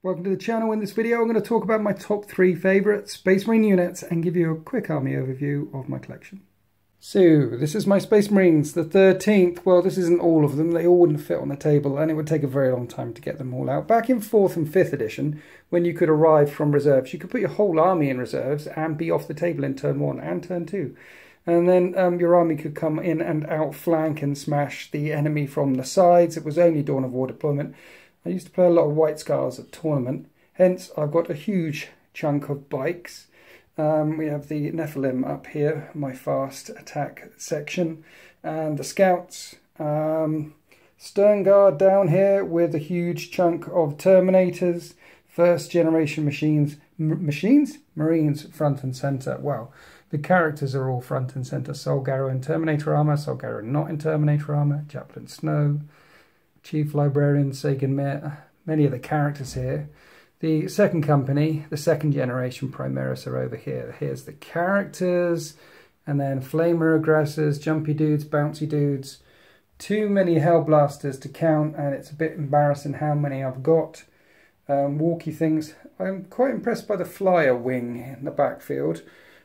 Welcome to the channel. In this video I'm going to talk about my top 3 favourite Space Marine units and give you a quick army overview of my collection. So this is my Space Marines, the 13th. Well, this isn't all of them, they all wouldn't fit on the table and it would take a very long time to get them all out. Back in 4th and 5th edition, when you could arrive from reserves, you could put your whole army in reserves and be off the table in turn 1 and turn 2. And then your army could come in and outflank and smash the enemy from the sides. It was only Dawn of War deployment. I used to play a lot of White Scars at tournament, hence I've got a huge chunk of bikes. We have the Nephilim up here, my fast attack section, and the Scouts. Stern Guard down here with a huge chunk of Terminators, first generation Marines front and centre. Well, the characters are all front and centre. Solgarrow in Terminator armour, Solgarrow not in Terminator armour, Chaplain Snow, Chief Librarian Sagan Mir, many of the characters here. The second company, the second generation Primaris are over here. Here's the characters, and then Flamer Aggressors, Jumpy Dudes, Bouncy Dudes. Too many Hellblasters to count, and it's a bit embarrassing how many I've got. Walkie things. I'm quite impressed by the Flyer wing in the backfield.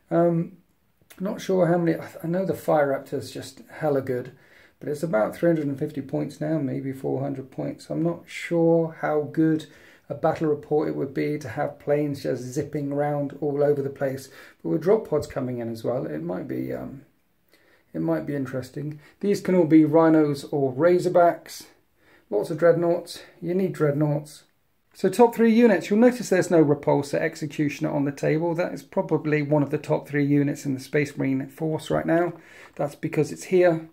Not sure how many. I know the Fire Raptor's just hella good. But it's about 350 points now, maybe 400 points. I'm not sure how good a battle report it would be to have planes just zipping around all over the place. But with drop pods coming in as well, it might be interesting. These can all be Rhinos or Razorbacks. Lots of Dreadnoughts. You need Dreadnoughts. So top 3 units. You'll notice there's no Repulsor Executioner on the table. That is probably one of the top 3 units in the Space Marine force right now. That's because it's here.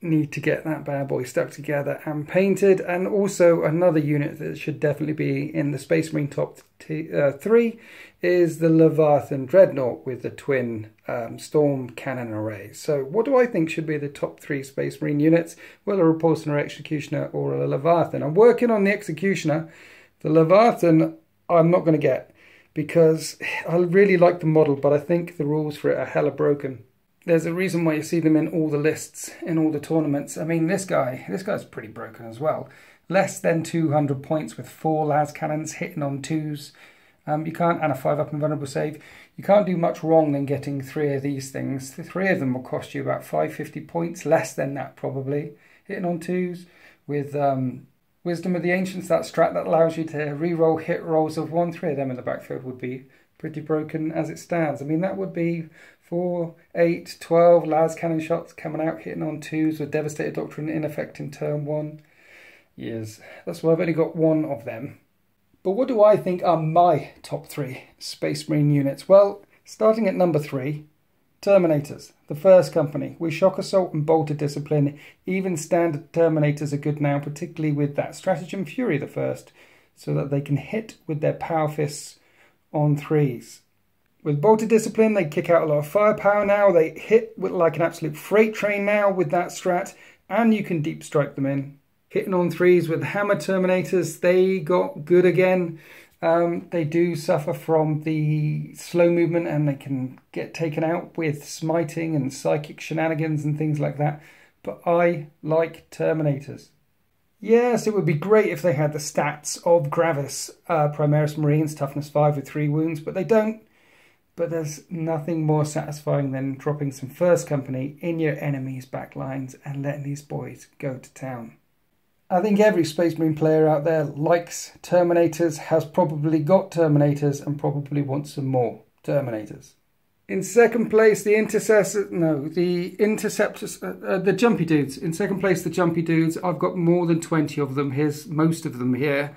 Need to get that bad boy stuck together and painted. And also another unit that should definitely be in the Space Marine top 3 is the Leviathan Dreadnaught with the twin storm cannon array. So what do I think should be the top 3 Space Marine units? Well, a Repulsor Executioner or a Leviathan. I'm working on the Executioner. The Leviathan I'm not going to get because I really like the model, but I think the rules for it are hella broken. There's a reason why you see them in all the lists, in all the tournaments. I mean, this guy's pretty broken as well. Less than 200 points with 4 las cannons hitting on 2s. You can't, and a 5-up invulnerable save. You can't do much wrong than getting 3 of these things. The 3 of them will cost you about 550 points, less than that probably. Hitting on 2s with Wisdom of the Ancients, that strat that allows you to re-roll hit rolls of 1. 3 of them in the backfield would be pretty broken as it stands. I mean, that would be 4, 8, 12 las cannon shots coming out hitting on 2s with Devastator Doctrine in effect in turn 1. Yes, that's why I've only got 1 of them. But what do I think are my top 3 Space Marine units? Well, starting at number 3, Terminators, the first company. With Shock Assault and Bolted Discipline, even standard Terminators are good now, particularly with that Stratagem Fury the first, so that they can hit with their Power Fists on 3s. With Bolted Discipline, they kick out a lot of firepower now. They hit with like an absolute freight train now with that strat, and you can deep strike them in. Hitting on 3s with Hammer Terminators, they got good again. They do suffer from the slow movement and they can get taken out with smiting and psychic shenanigans and things like that. But I like Terminators. Yes, it would be great if they had the stats of Gravis Primaris Marines, toughness 5 with 3 wounds, but they don't. But there's nothing more satisfying than dropping some first company in your enemy's back lines and letting these boys go to town. I think every Space Marine player out there likes Terminators, has probably got Terminators, and probably wants some more Terminators. In second place, the Interceptors, the Jumpy Dudes. In second place, the Jumpy Dudes. I've got more than 20 of them. Here's most of them here.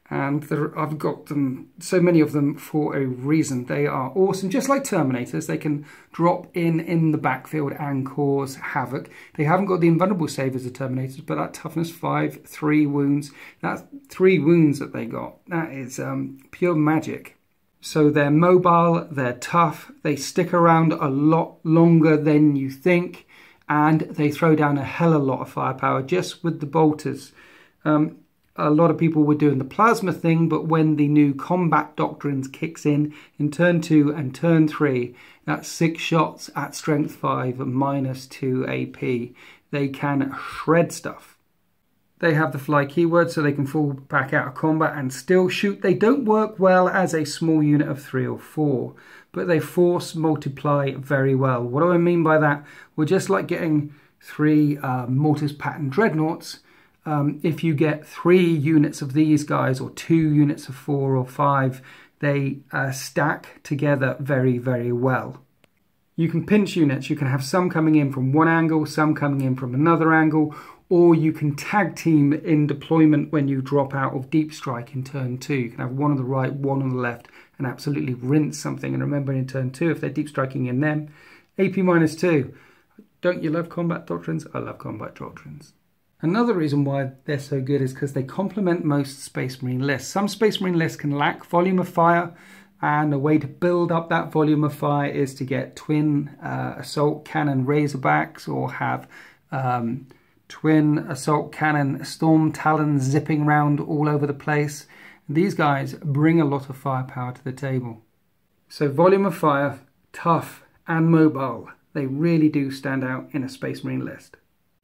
And I've got them, so many of them, for a reason. They are awesome. Just like Terminators, they can drop in the backfield and cause havoc. They haven't got the invulnerable save as the Terminators, but that toughness 5, 3 wounds, that 3 wounds that they got, that is pure magic. So they're mobile, they're tough, they stick around a lot longer than you think, and they throw down a hell of a lot of firepower just with the bolters. A lot of people were doing the plasma thing, but when the new combat doctrines kicks in turn 2 and turn 3, that's 6 shots at strength 5 minus 2 AP. They can shred stuff. They have the fly keyword, so they can fall back out of combat and still shoot. They don't work well as a small unit of 3 or 4, but they force multiply very well. What do I mean by that? Well, just like getting 3 mortise pattern dreadnoughts, if you get 3 units of these guys or 2 units of 4 or 5, they stack together very, very well. You can pinch units. You can have some coming in from one angle, some coming in from another angle, or you can tag team in deployment when you drop out of deep strike in turn 2. You can have one on the right, one on the left, and absolutely rinse something. And remember, in turn 2, if they're deep striking in them, AP -2. Don't you love combat doctrines? I love combat doctrines. Another reason why they're so good is because they complement most Space Marine lists. Some Space Marine lists can lack volume of fire, and a way to build up that volume of fire is to get twin assault cannon Razorbacks, or have twin assault cannon Storm Talons zipping around all over the place. These guys bring a lot of firepower to the table. So volume of fire, tough and mobile. They really do stand out in a Space Marine list.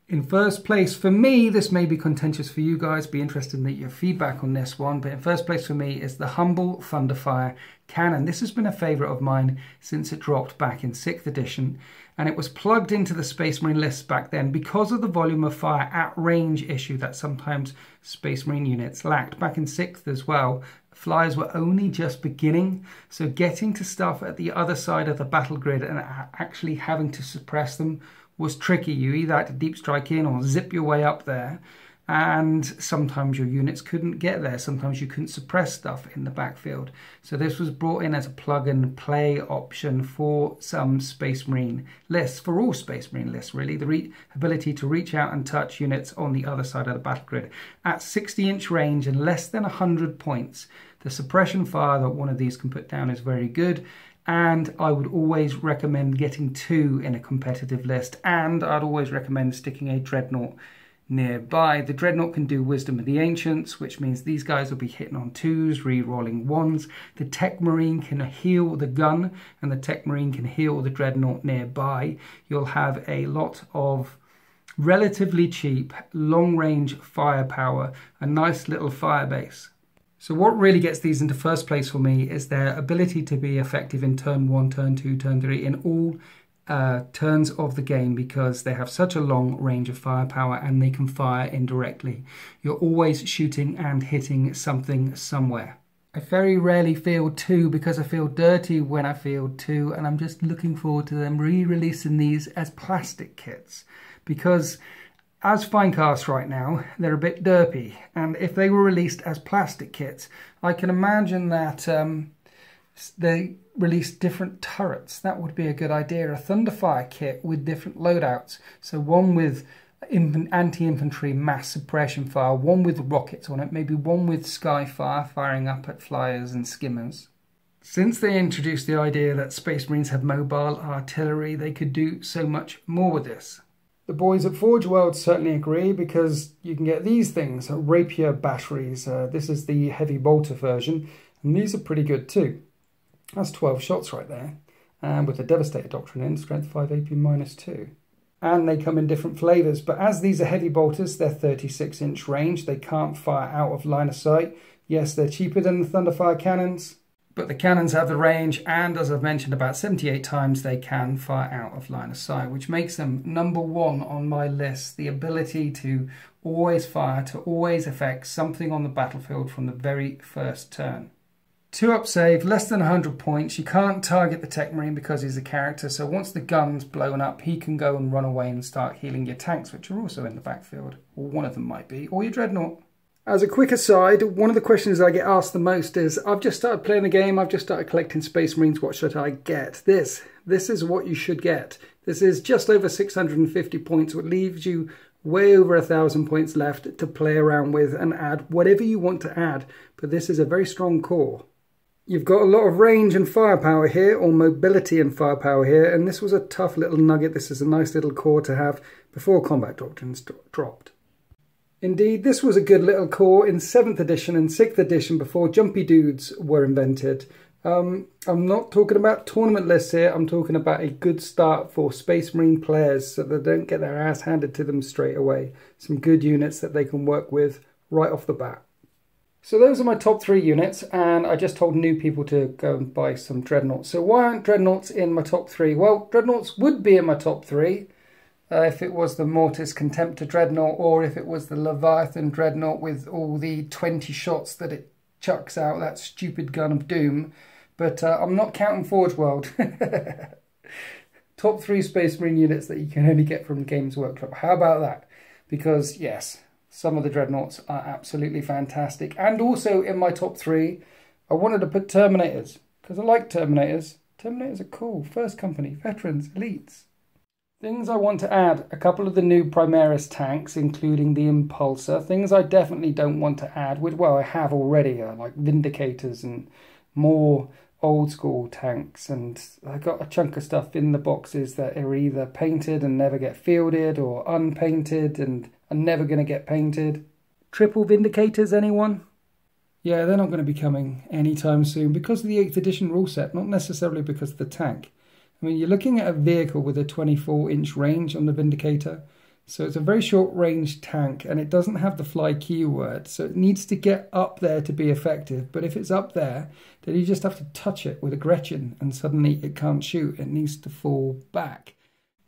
In first place for me, this may be contentious for you guys, be interested in your feedback on this one, but in first place for me is the humble Thunderfire cannon. This has been a favourite of mine since it dropped back in 6th edition, and it was plugged into the Space Marine lists back then because of the volume of fire at range issue that sometimes Space Marine units lacked. Back in 6th as well, flyers were only just beginning, so getting to stuff at the other side of the battle grid and actually having to suppress them was tricky. You either had to deep strike in or zip your way up there, and sometimes your units couldn't get there. Sometimes you couldn't suppress stuff in the backfield. So this was brought in as a plug and play option for some Space Marine lists, for all Space Marine lists really, the ability to reach out and touch units on the other side of the battle grid. At 60-inch range and less than 100 points, the suppression fire that one of these can put down is very good. And I would always recommend getting 2 in a competitive list, and I'd always recommend sticking a Dreadnought nearby. The Dreadnought can do Wisdom of the Ancients, which means these guys will be hitting on 2s, re-rolling 1s. The Tech Marine can heal the gun, and the Tech Marine can heal the Dreadnought nearby. You'll have a lot of relatively cheap, long-range firepower, a nice little fire base. So what really gets these into first place for me is their ability to be effective in turn 1, turn 2, turn 3, in all turns of the game, because they have such a long range of firepower and they can fire indirectly. You're always shooting and hitting something somewhere. I very rarely field 2 because I feel dirty when I field 2, and I'm just looking forward to them re-releasing these as plastic kits, because as Finecast right now, they're a bit derpy, and if they were released as plastic kits, I can imagine that they released different turrets. That would be a good idea. A Thunderfire kit with different loadouts. So one with anti-infantry mass suppression fire, one with rockets on it, maybe one with Skyfire firing up at flyers and skimmers. Since they introduced the idea that Space Marines have mobile artillery, they could do so much more with this. The boys at Forge World certainly agree, because you can get these things, rapier batteries. This is the heavy bolter version, and these are pretty good too. That's 12 shots right there, and with the Devastator Doctrine in, strength 5, AP -2. And they come in different flavours, but as these are heavy bolters, they're 36-inch range. They can't fire out of line of sight. Yes, they're cheaper than the Thunderfire cannons, but the cannons have the range, and as I've mentioned about 78 times, they can fire out of line of sight, which makes them #1 on my list. The ability to always fire, to always affect something on the battlefield from the very first turn. 2-up save, less than 100 points. You can't target the Tech Marine because he's a character, so once the gun's blown up, he can go and run away and start healing your tanks, which are also in the backfield, or one of them might be, or your Dreadnought. As a quick aside, one of the questions I get asked the most is, I've just started playing the game, I've just started collecting Space Marines, what should I get? This is what you should get. This is just over 650 points, which leaves you way over 1,000 points left to play around with and add whatever you want to add, but this is a very strong core. You've got a lot of range and firepower here, or mobility and firepower here, and this was a tough little nugget. This is a nice little core to have before combat doctrines dropped. Indeed, this was a good little core in 7th edition and 6th edition before jumpy dudes were invented. I'm not talking about tournament lists here. I'm talking about a good start for Space Marine players so they don't get their ass handed to them straight away. Some good units that they can work with right off the bat. So those are my top 3 units, and I just told new people to go and buy some Dreadnoughts. So why aren't Dreadnoughts in my top 3? Well, Dreadnoughts would be in my top 3 if it was the Mortis Contemptor Dreadnought, or if it was the Leviathan Dreadnought with all the 20 shots that it chucks out, that stupid gun of doom. But I'm not counting Forge World. Top 3 Space Marine units that you can only get from Games Workshop. How about that? Because yes, some of the Dreadnoughts are absolutely fantastic. And also in my top 3, I wanted to put Terminators, because I like Terminators. Terminators are cool. First Company, Veterans, Elites. Things I want to add, a couple of the new Primaris tanks, including the Impulsor. Things I definitely don't want to add, which, well, I have already, like Vindicators and more old school tanks. And I got a chunk of stuff in the boxes that are either painted and never get fielded, or unpainted and are never going to get painted. Triple Vindicators, anyone? Yeah, they're not going to be coming anytime soon because of the 8th edition rule set, not necessarily because of the tank. I mean, you're looking at a vehicle with a 24-inch range on the Vindicator, so it's a very short-range tank, and it doesn't have the fly keyword, so it needs to get up there to be effective. But if it's up there, then you just have to touch it with a Gretchen, and suddenly it can't shoot. It needs to fall back.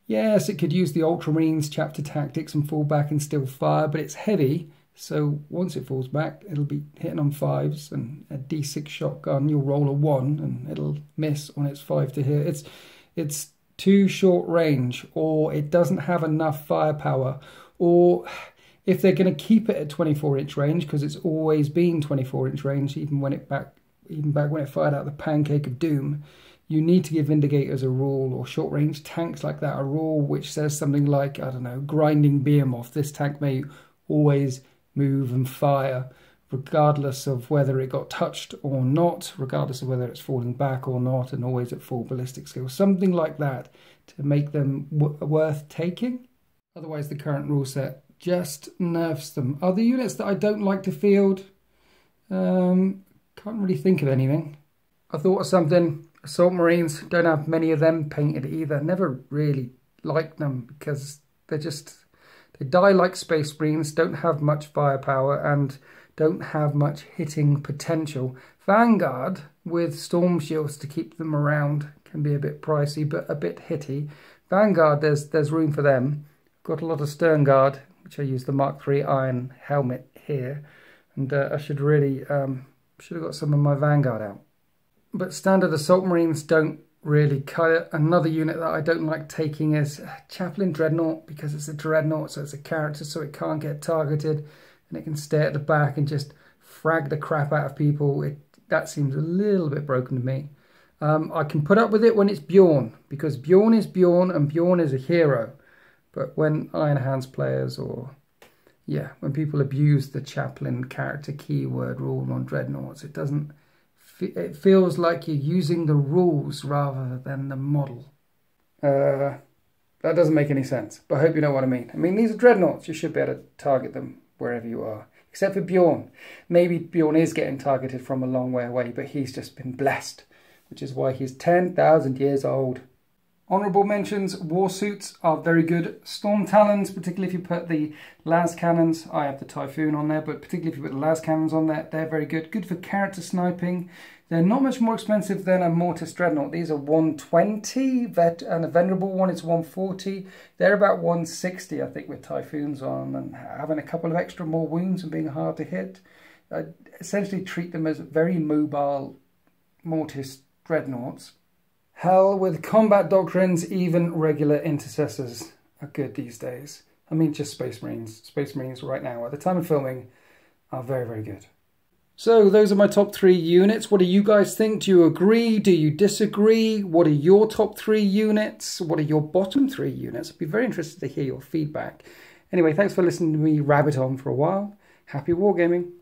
Yes, it could use the Ultramarines chapter tactics and fall back and still fire, but it's heavy, so once it falls back, it'll be hitting on 5s, and a D6 shotgun, you'll roll a 1, and it'll miss on its 5 to hit. It's too short range, or it doesn't have enough firepower, or if they're going to keep it at 24-inch range, because it's always been 24-inch range, even back when it fired out the Pancake of Doom, you need to give Vindicators a rule, or short-range tanks like that a rule which says something like, I don't know, grinding Behemoth. This tank may always move and fire, regardless of whether it got touched or not, regardless of whether it's falling back or not, and always at full ballistic skill. Something like that to make them worth taking. Otherwise, the current rule set just nerfs them. Other units that I don't like to field, can't really think of anything. I thought of something. Assault Marines, don't have many of them painted either. Never really liked them because they die like Space Marines, don't have much firepower, and don't have much hitting potential. Vanguard with Storm Shields to keep them around can be a bit pricey, but a bit hitty. Vanguard, there's room for them. Got a lot of Stern Guard, which I use the Mark III Iron Helmet here, and I should have got some of my Vanguard out. But standard Assault Marines don't really cut it. Another unit that I don't like taking is Chaplain Dreadnaught, because it's a Dreadnought, so it's a character, so it can't get targeted. And it can stay at the back and just frag the crap out of people. That seems a little bit broken to me. I can put up with it when it's Bjorn, because Bjorn is Bjorn and Bjorn is a hero. But when Iron Hands players, or when people abuse the Chaplain character keyword rule on Dreadnoughts, it feels like you're using the rules rather than the model. That doesn't make any sense, but I hope you know what I mean. I mean, these are Dreadnoughts. You should be able to target them wherever you are, except for Bjorn. Maybe Bjorn is getting targeted from a long way away, but he's just been blessed, which is why he's 10,000 years old. Honourable mentions, Warsuits are very good. Storm Talons, particularly if you put the las cannons, I have the Typhoon on there, but particularly if you put the las cannons on there, they're very good. Good for character sniping. They're not much more expensive than a Mortis Dreadnought. These are 120, and a Venerable one is 140. They're about 160, I think, with Typhoons on, and having a couple of extra more wounds and being hard to hit. I essentially treat them as very mobile Mortis Dreadnoughts. Hell, with combat doctrines, even regular Intercessors are good these days. I mean, just Space Marines. Space Marines right now, at the time of filming, are very, very good. So those are my top 3 units. What do you guys think? Do you agree? Do you disagree? What are your top 3 units? What are your bottom 3 units? I'd be very interested to hear your feedback. Anyway, thanks for listening to me rabbit on for a while. Happy wargaming.